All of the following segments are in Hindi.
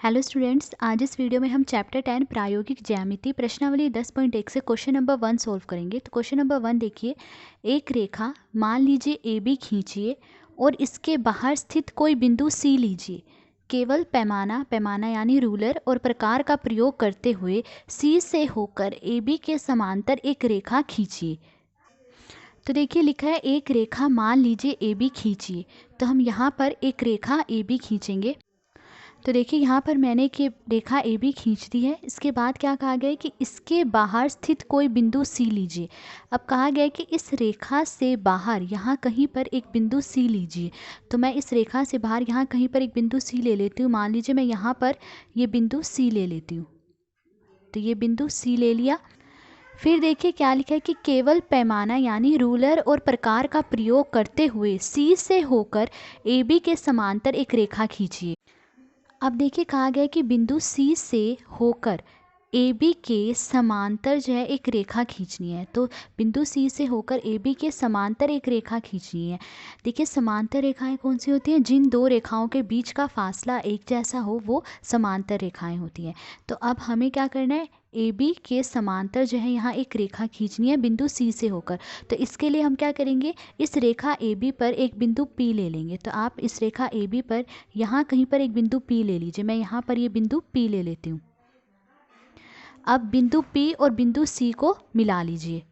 हेलो स्टूडेंट्स, आज इस वीडियो में हम चैप्टर 10 प्रायोगिक ज्यामिति प्रश्नावली 10.1 से क्वेश्चन नंबर 1 सोल्व करेंगे। तो क्वेश्चन नंबर 1 देखिए, एक रेखा मान लीजिए ए बी खींचिए और इसके बाहर स्थित कोई बिंदु सी लीजिए। केवल पैमाना यानी रूलर और प्रकार का प्रयोग करते हुए सी से होकर ए बी के समांतर एक रेखा खींचिए। तो देखिए लिखा है एक रेखा मान लीजिए ए बी खींचिए, तो हम यहाँ पर एक रेखा ए बी खींचेंगे। तो देखिए यहाँ पर मैंने एक रेखा ए बी खींच दी है। इसके बाद क्या कहा गया है कि इसके बाहर स्थित कोई बिंदु सी लीजिए। अब कहा गया है कि इस रेखा से बाहर यहाँ कहीं पर एक बिंदु सी लीजिए। तो मैं इस रेखा से बाहर यहाँ कहीं पर एक बिंदु सी ले लेती हूँ। मान लीजिए मैं यहाँ पर ये बिंदु सी ले लेती हूँ। तो ये बिंदु सी ले लिया। फिर देखिए क्या लिखा है कि केवल पैमाना यानी रूलर और प्रकार का प्रयोग करते हुए सी से होकर ए बी के समांतर एक रेखा खींचिए। अब देखिए कहा गया है कि बिंदु सी से होकर ए बी के समांतर जो है एक रेखा खींचनी है। तो बिंदु सी से होकर ए बी के समांतर एक रेखा खींचनी है। देखिए समांतर रेखाएं कौन सी होती हैं? जिन दो रेखाओं के बीच का फासला एक जैसा हो वो समांतर रेखाएं होती हैं। तो अब हमें क्या करना है, ए बी के समांतर जो है यहाँ एक रेखा खींचनी है बिंदु सी से होकर। तो इसके लिए हम क्या करेंगे, इस रेखा ए बी पर एक बिंदु पी ले लेंगे। तो आप इस रेखा ए बी पर यहाँ कहीं पर एक बिंदु पी ले लीजिए। मैं यहाँ पर ये बिंदु पी ले लेती हूँ। अब बिंदु पी और बिंदु सी को मिला लीजिए।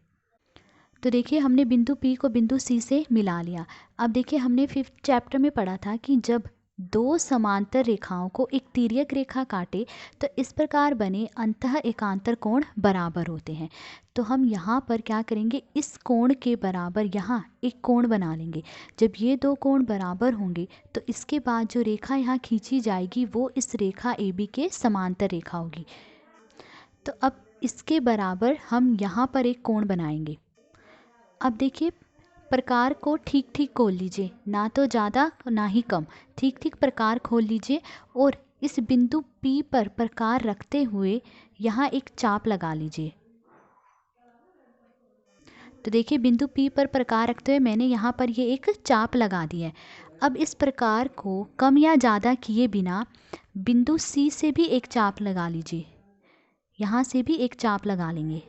तो देखिए हमने बिंदु पी को बिंदु सी से मिला लिया। अब देखिए हमने 5th चैप्टर में पढ़ा था कि जब दो समांतर रेखाओं को एक तिर्यक रेखा काटे तो इस प्रकार बने अंतः एकांतर कोण बराबर होते हैं। तो हम यहाँ पर क्या करेंगे, इस कोण के बराबर यहाँ एक कोण बना लेंगे। जब ये दो कोण बराबर होंगे तो इसके बाद जो रेखा यहाँ खींची जाएगी वो इस रेखा ए बी के समांतर रेखा होगी। तो अब इसके बराबर हम यहाँ पर एक कोण बनाएंगे। अब देखिए प्रकार को ठीक ठीक खोल लीजिए, ना तो ज़्यादा ना ही कम, ठीक ठीक प्रकार खोल लीजिए और इस बिंदु P पर प्रकार रखते हुए यहाँ एक चाप लगा लीजिए। तो देखिए बिंदु P पर प्रकार रखते हुए मैंने यहाँ पर ये एक चाप लगा दी है। अब इस प्रकार को कम या ज़्यादा किए बिना बिंदु C से भी एक चाप लगा लीजिए। यहाँ से भी एक चाप लगा लेंगे।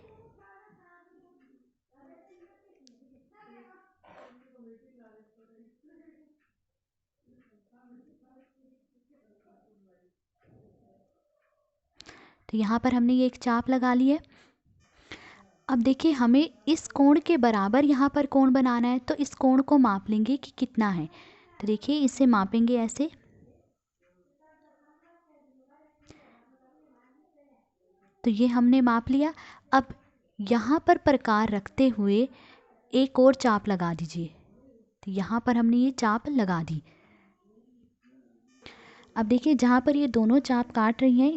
तो यहाँ पर हमने ये एक चाप लगा ली है। अब देखिए हमें इस कोण के बराबर यहाँ पर कोण बनाना है। तो इस कोण को माप लेंगे कि कितना है। तो देखिए इसे मापेंगे ऐसे। तो ये हमने माप लिया। अब यहाँ पर प्रकार रखते हुए एक और चाप लगा दीजिए। तो यहाँ पर हमने ये चाप लगा दी। अब देखिए जहाँ पर ये दोनों चाप काट रही हैं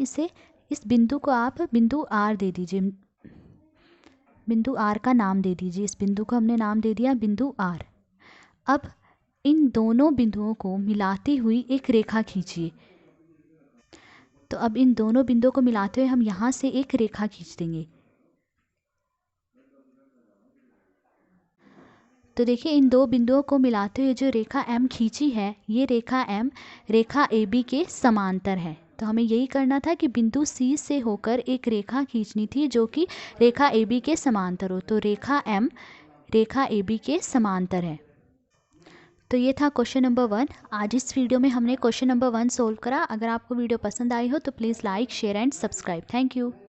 इस बिंदु को आप बिंदु आर दे दीजिए। बिंदु आर का नाम दे दीजिए। इस बिंदु को हमने नाम दे दिया बिंदु आर। अब इन दोनों बिंदुओं को मिलाती हुई एक रेखा खींचिए। तो अब इन दोनों बिंदुओं को मिलाते हुए हम यहाँ से एक रेखा खींच देंगे। तो देखिए इन दो बिंदुओं को मिलाते हुए जो रेखा M खींची है, ये रेखा M रेखा AB के समांतर है। तो हमें यही करना था कि बिंदु C से होकर एक रेखा खींचनी थी जो कि रेखा AB के समांतर हो। तो रेखा M रेखा AB के समांतर है। तो ये था क्वेश्चन नंबर 1। आज इस वीडियो में हमने क्वेश्चन नंबर 1 सोल्व करा। अगर आपको वीडियो पसंद आई हो तो please like, share and subscribe. Thank you.